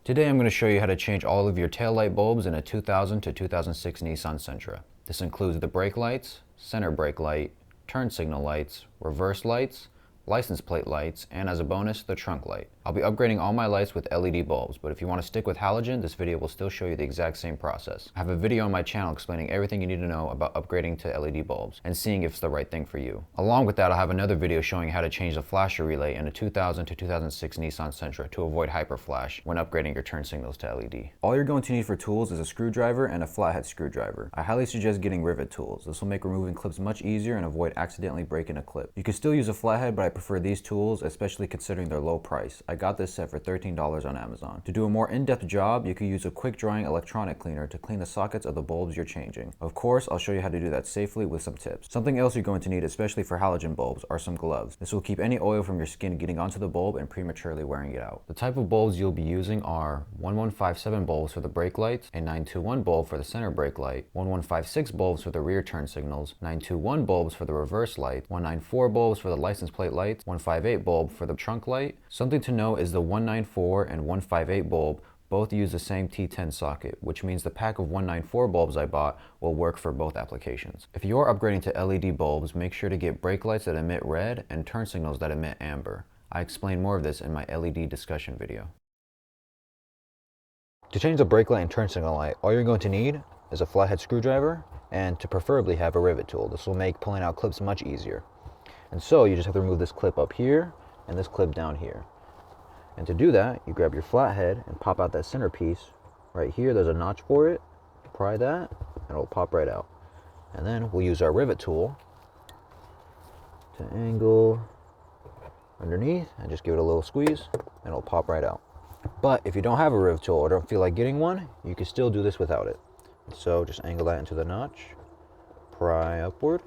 Today I'm going to show you how to change all of your taillight bulbs in a 2000 to 2006 Nissan Sentra. This includes the brake lights, center brake light, turn signal lights, reverse lights, license plate lights, and as a bonus, the trunk light. I'll be upgrading all my lights with LED bulbs, but if you want to stick with halogen, this video will still show you the exact same process. I have a video on my channel explaining everything you need to know about upgrading to LED bulbs and seeing if it's the right thing for you. Along with that, I'll have another video showing how to change the flasher relay in a 2000 to 2006 Nissan Sentra to avoid hyperflash when upgrading your turn signals to LED. All you're going to need for tools is a screwdriver and a flathead screwdriver. I highly suggest getting rivet tools. This will make removing clips much easier and avoid accidentally breaking a clip. You can still use a flathead, but I prefer these tools, especially considering their low price. I got this set for $13 on Amazon. To do a more in-depth job, you can use a quick drying electronic cleaner to clean the sockets of the bulbs you're changing. Of course, I'll show you how to do that safely with some tips. Something else you're going to need, especially for halogen bulbs, are some gloves. This will keep any oil from your skin getting onto the bulb and prematurely wearing it out. The type of bulbs you'll be using are 1157 bulbs for the brake lights, a 921 bulb for the center brake light, 1156 bulbs for the rear turn signals, 921 bulbs for the reverse light, 194 bulbs for the license plate lights, 158 bulb for the trunk light. Something to know is the 194 and 158 bulb both use the same T10 socket, which means the pack of 194 bulbs I bought will work for both applications. If you're upgrading to LED bulbs, make sure to get brake lights that emit red and turn signals that emit amber. I explain more of this in my LED discussion video. To change the brake light and turn signal light, all you're going to need is a flathead screwdriver and to preferably have a rivet tool. This will make pulling out clips much easier. And so you just have to remove this clip up here and this clip down here. And to do that, you grab your flathead and pop out that centerpiece. Right here, there's a notch for it. Pry that, and it'll pop right out. And then we'll use our rivet tool to angle underneath and just give it a little squeeze, and it'll pop right out. But if you don't have a rivet tool or don't feel like getting one, you can still do this without it. So just angle that into the notch, pry upward,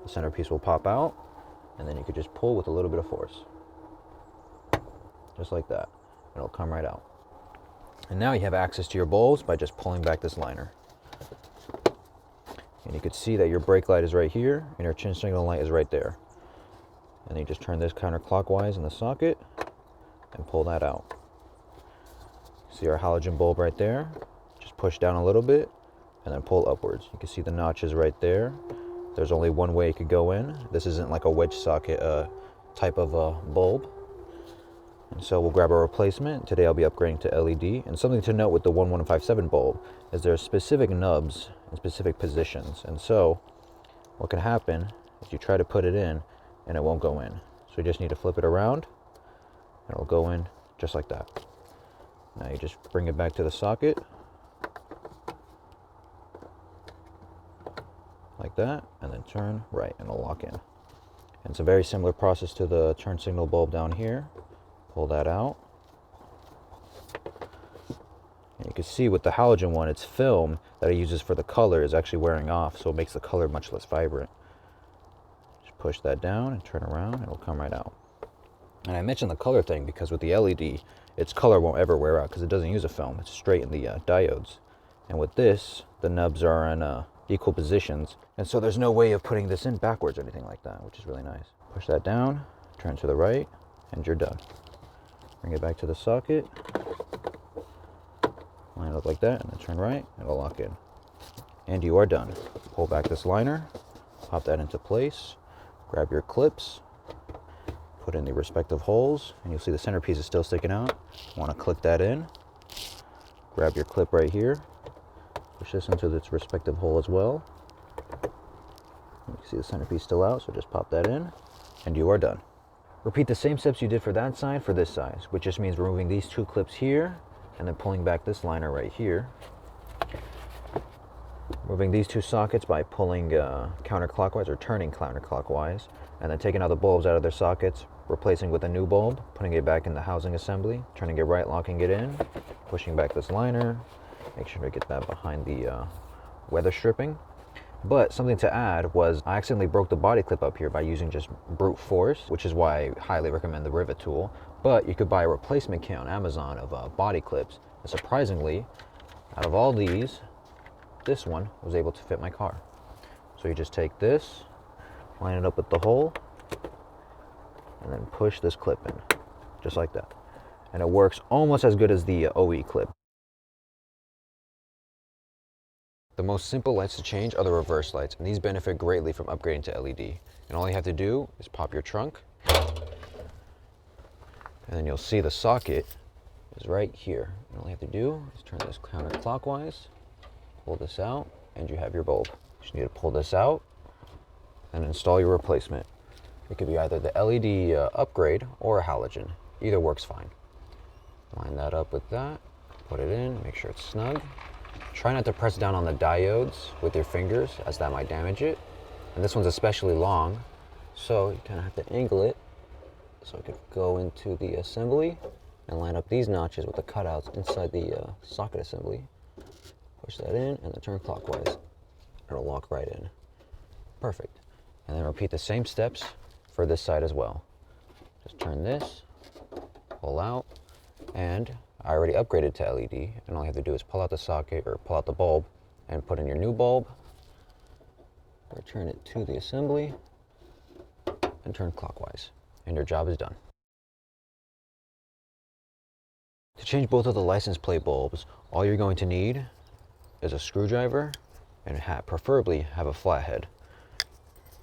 the centerpiece will pop out, and then you could just pull with a little bit of force. Just like that, and it'll come right out. And now you have access to your bulbs by just pulling back this liner. And you can see that your brake light is right here, and your turn signal light is right there. And then you just turn this counterclockwise in the socket, and pull that out. See our halogen bulb right there? Just push down a little bit, and then pull upwards. You can see the notches right there. There's only one way it could go in. This isn't like a wedge socket type of bulb. And so we'll grab a replacement. Today I'll be upgrading to LED. And something to note with the 1157 bulb is there are specific nubs in specific positions. And so what can happen is you try to put it in and it won't go in. So you just need to flip it around and it'll go in just like that. Now you just bring it back to the socket like that, and then turn right and it'll lock in. And it's a very similar process to the turn signal bulb down here. Pull that out. And you can see with the halogen one, its film that it uses for the color is actually wearing off, so it makes the color much less vibrant. Just push that down and turn around, and it'll come right out. And I mentioned the color thing because with the LED, its color won't ever wear out because it doesn't use a film. It's straight in the diodes. And with this, the nubs are in equal positions, and so there's no way of putting this in backwards or anything like that, which is really nice. Push that down, turn to the right, and you're done. Bring it back to the socket, line it up like that, and then turn right, and it'll lock in. And you are done. Pull back this liner, pop that into place, grab your clips, put in the respective holes, and you'll see the centerpiece is still sticking out. You want to click that in, grab your clip right here, push this into its respective hole as well. You can see the centerpiece still out, so just pop that in, and you are done. Repeat the same steps you did for that side for this side, which just means removing these two clips here and then pulling back this liner right here. Removing these two sockets by pulling counterclockwise or turning counterclockwise, and then taking out the bulbs out of their sockets, replacing with a new bulb, putting it back in the housing assembly, turning it right, locking it in, pushing back this liner. Make sure to get that behind the weather stripping. But something to add was I accidentally broke the body clip up here by using just brute force, which is why I highly recommend the rivet tool. But you could buy a replacement kit on Amazon of body clips. And surprisingly, out of all these, this one was able to fit my car. So you just take this, line it up with the hole, and then push this clip in, just like that. and it works almost as good as the OE clip. The most simple lights to change are the reverse lights, and these benefit greatly from upgrading to LED. And all you have to do is pop your trunk, and then you'll see the socket is right here. And all you have to do is turn this counterclockwise, pull this out, and you have your bulb. You just need to pull this out and install your replacement. It could be either the LED upgrade or a halogen. Either works fine. Line that up with that, put it in, make sure it's snug. Try not to press down on the diodes with your fingers, as that might damage it. And this one's especially long, so you kind of have to angle it so it could go into the assembly, and line up these notches with the cutouts inside the socket assembly. Push that in and then turn clockwise. It'll lock right in. Perfect. And then repeat the same steps for this side as well. Just turn this, pull out, and I already upgraded to LED, and all you have to do is pull out the socket or pull out the bulb and put in your new bulb, return it to the assembly, and turn clockwise, and your job is done. To change both of the license plate bulbs, all you're going to need is a screwdriver and preferably have a flathead.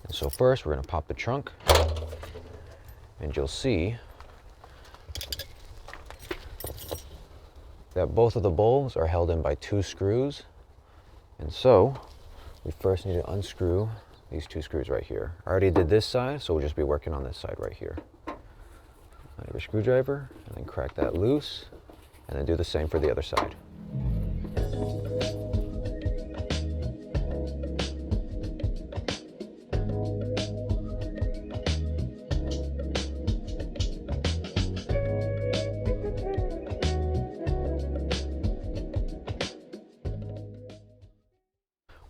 And so first we're going to pop the trunk, and you'll see that both of the bulbs are held in by 2 screws. And so we first need to unscrew these 2 screws right here. I already did this side, so we'll just be working on this side right here. Line your screwdriver and then crack that loose, and then do the same for the other side.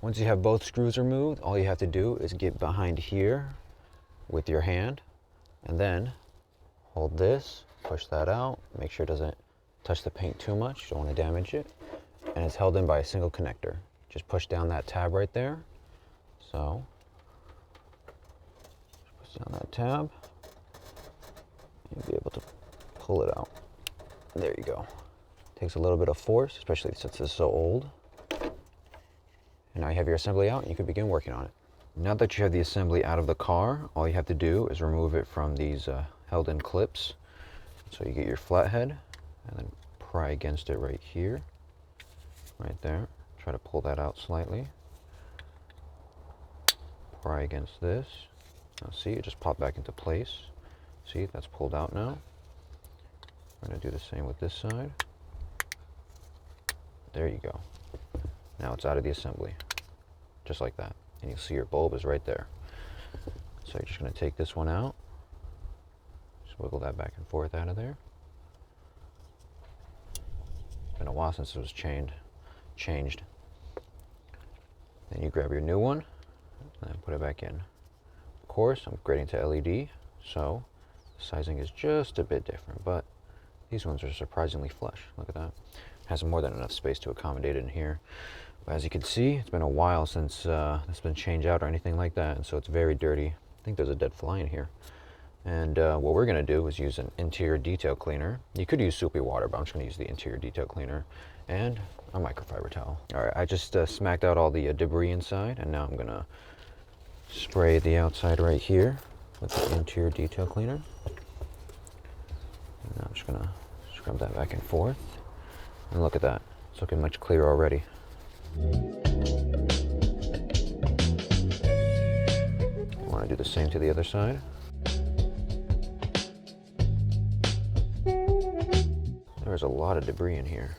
Once you have both screws removed, all you have to do is get behind here with your hand, and then hold this, push that out, make sure it doesn't touch the paint too much, you don't want to damage it, and it's held in by a single connector. Just push down that tab right there. So, push down that tab, and you'll be able to pull it out. There you go. Takes a little bit of force, especially since it's so old. And now you have your assembly out, and you can begin working on it. Now that you have the assembly out of the car, all you have to do is remove it from these held-in clips. So you get your flathead, and then pry against it right here, right there. Try to pull that out slightly. Pry against this. Now see, it just popped back into place. See, that's pulled out now. We're going to do the same with this side. There you go. Now it's out of the assembly, just like that. And you'll see your bulb is right there. So you're just going to take this one out. Just wiggle that back and forth out of there. It's been a while since it was changed. Then you grab your new one and then put it back in. Of course, I'm upgrading to LED, so the sizing is just a bit different, but these ones are surprisingly flush. Look at that. Has more than enough space to accommodate it in here. But as you can see, it's been a while since it's been changed out or anything like that, and so it's very dirty. I think there's a dead fly in here. And what we're going to do is use an interior detail cleaner. You could use soapy water, but I'm just going to use the interior detail cleaner and a microfiber towel. All right, I just smacked out all the debris inside, and now I'm going to spray the outside right here with the interior detail cleaner. And I'm just going to scrub that back and forth. And look at that, it's looking much clearer already. I want to do the same to the other side. There's a lot of debris in here.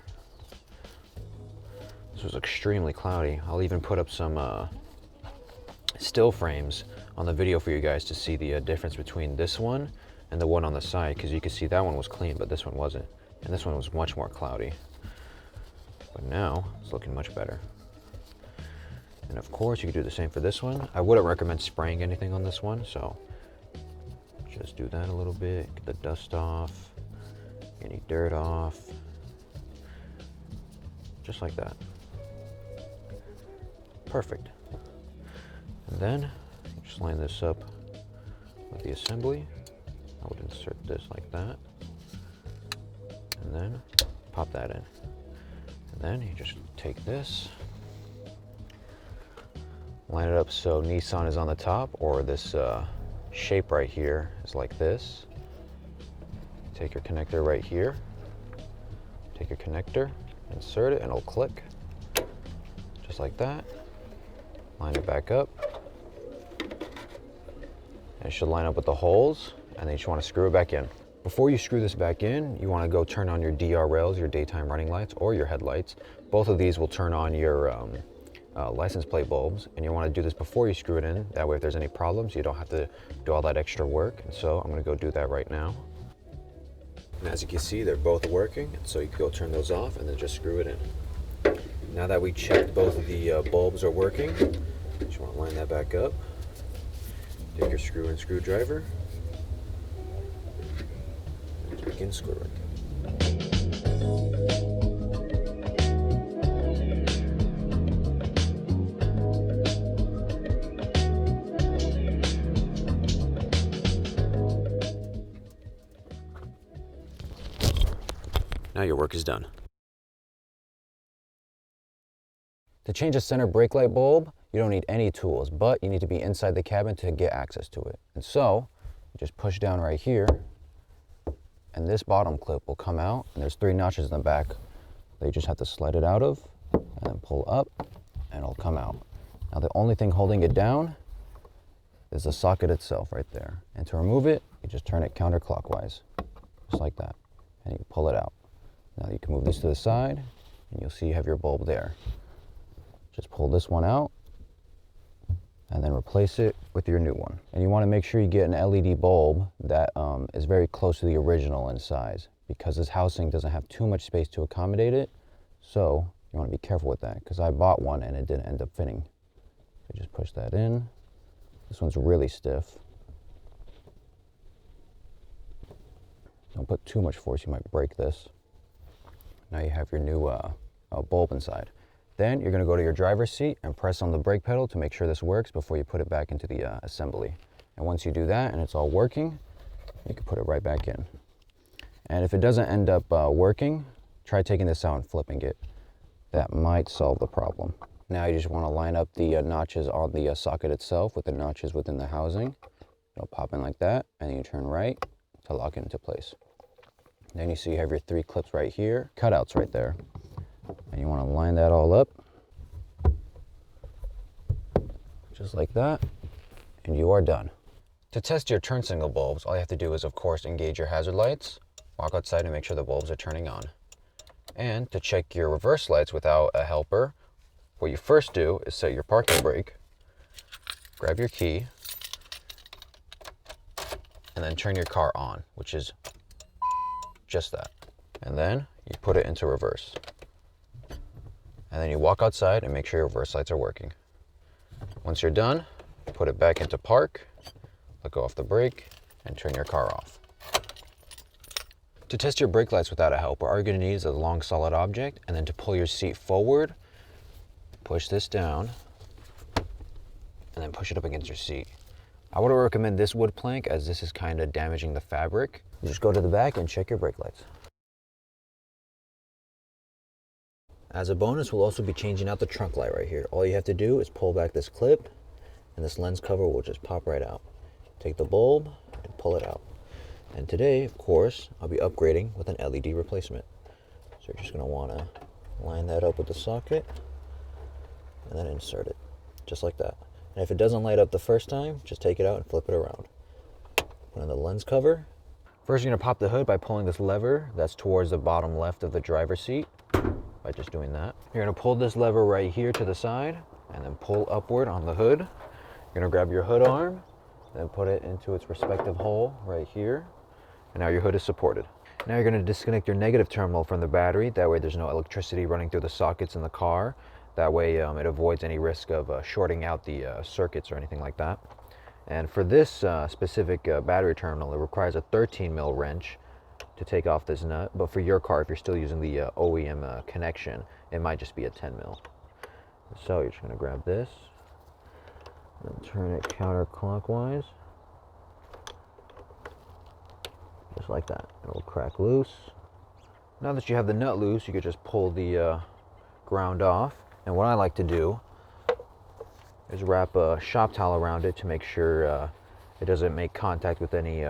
This was extremely cloudy. I'll even put up some still frames on the video for you guys to see the difference between this one and the one on the side, because you can see that one was clean, but this one wasn't. And this one was much more cloudy. But now it's looking much better. And of course, you can do the same for this one. I wouldn't recommend spraying anything on this one, so just do that a little bit, get the dust off, any dirt off, just like that. Perfect. And then just line this up with the assembly. I would insert this like that. and then pop that in. And then you just take this, line it up so Nissan is on the top, or this shape right here is like this. Take your connector right here, take your connector, insert it, and it'll click, just like that. Line it back up. And it should line up with the holes, and then you just want to screw it back in. Before you screw this back in, you want to go turn on your DR rails, your daytime running lights, or your headlights. Both of these will turn on your license plate bulbs, and you want to do this before you screw it in. That way if there's any problems, you don't have to do all that extra work. And so I'm going to go do that right now. And as you can see, they're both working, so you can go turn those off and then just screw it in. Now that we checked both of the bulbs are working, you just want to line that back up. Take your screw and screwdriver and begin screwing. Now your work is done. To change a center brake light bulb, you don't need any tools, but you need to be inside the cabin to get access to it. And so, you just push down right here, and this bottom clip will come out, and there's 3 notches in the back that you just have to slide it out of, and then pull up, and it'll come out. Now the only thing holding it down is the socket itself right there. And to remove it, you just turn it counterclockwise, just like that, and you pull it out. Now you can move this to the side, and you'll see you have your bulb there. Just pull this one out, and then replace it with your new one. And you want to make sure you get an LED bulb that is very close to the original in size, because this housing doesn't have too much space to accommodate it. So you want to be careful with that, because I bought one and it didn't end up fitting. So just push that in. This one's really stiff. Don't put too much force, you might break this. Now you have your new bulb inside. Then you're going to go to your driver's seat and press on the brake pedal to make sure this works before you put it back into the assembly. And once you do that and it's all working, you can put it right back in. And if it doesn't end up working, try taking this out and flipping it. That might solve the problem. Now you just want to line up the notches on the socket itself with the notches within the housing. It'll pop in like that, and then you turn right to lock it into place. Then you see you have your 3 clips right here, cutouts right there. And you want to line that all up, just like that, and you are done. To test your turn signal bulbs, all you have to do is, of course, engage your hazard lights, walk outside and make sure the bulbs are turning on. And to check your reverse lights without a helper, what you first do is set your parking brake, grab your key, and then turn your car on, which is just that. And then you put it into reverse. And then you walk outside and make sure your reverse lights are working. Once you're done, put it back into park, let go off the brake, and turn your car off. To test your brake lights without a helper, all you're going to need is a long solid object, and then to pull your seat forward, push this down, and then push it up against your seat. I would recommend this wood plank, as this is kind of damaging the fabric. You just go to the back and check your brake lights. As a bonus, we'll also be changing out the trunk light right here. All you have to do is pull back this clip, and this lens cover will just pop right out. Take the bulb and pull it out. And today, of course, I'll be upgrading with an LED replacement. So you're just going to want to line that up with the socket, and then insert it, just like that. And if it doesn't light up the first time, just take it out and flip it around. Put in the lens cover. First, you're going to pop the hood by pulling this lever that's towards the bottom left of the driver's seat. By just doing that. You're going to pull this lever right here to the side and then pull upward on the hood. You're going to grab your hood arm, then put it into its respective hole right here. And now your hood is supported. Now you're going to disconnect your negative terminal from the battery. That way there's no electricity running through the sockets in the car. That way it avoids any risk of shorting out the circuits or anything like that. And for this specific battery terminal, it requires a 13 mil wrench to take off this nut, but for your car, if you're still using the OEM connection, it might just be a 10 mil. So you're just going to grab this and turn it counterclockwise, just like that. It'll crack loose, Now that you have the nut loose, you could just pull the ground off. And what I like to do is wrap a shop towel around it to make sure it doesn't make contact with any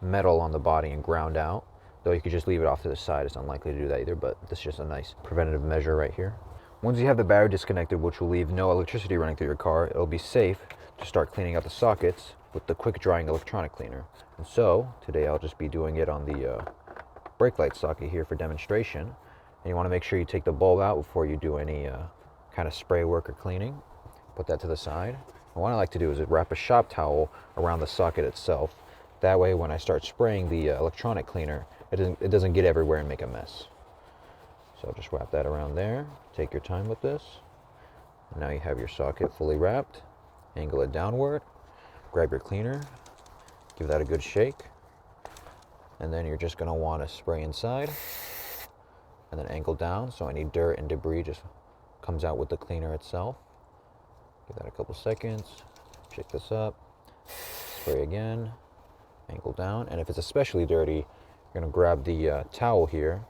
metal on the body and ground out. Though you could just leave it off to the side. It's unlikely to do that either, but this is just a nice preventative measure right here. Once you have the battery disconnected, which will leave no electricity running through your car, it'll be safe to start cleaning out the sockets with the quick drying electronic cleaner. And so today I'll just be doing it on the brake light socket here for demonstration. And you want to make sure you take the bulb out before you do any kind of spray work or cleaning. Put that to the side. And what I like to do is wrap a shop towel around the socket itself. That way when I start spraying the electronic cleaner, it doesn't get everywhere and make a mess. So I'll just wrap that around there. Take your time with this. And now you have your socket fully wrapped. Angle it downward. Grab your cleaner. Give that a good shake. And then you're just going to want to spray inside. And then angle down so any dirt and debris just comes out with the cleaner itself. Give that a couple seconds. Shake this up. Spray again. Angle down. And if it's especially dirty, you're going to grab the towel here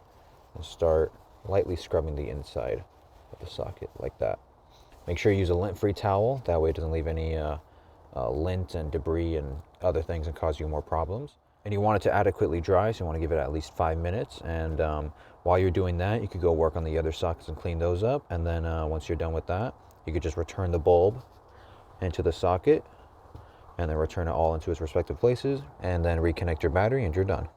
and start lightly scrubbing the inside of the socket like that. Make sure you use a lint-free towel. That way it doesn't leave any lint and debris and other things and cause you more problems. And you want it to adequately dry, so you want to give it at least 5 minutes. And while you're doing that, you could go work on the other sockets and clean those up. And then once you're done with that, you could just return the bulb into the socket and then return it all into its respective places and then reconnect your battery and you're done.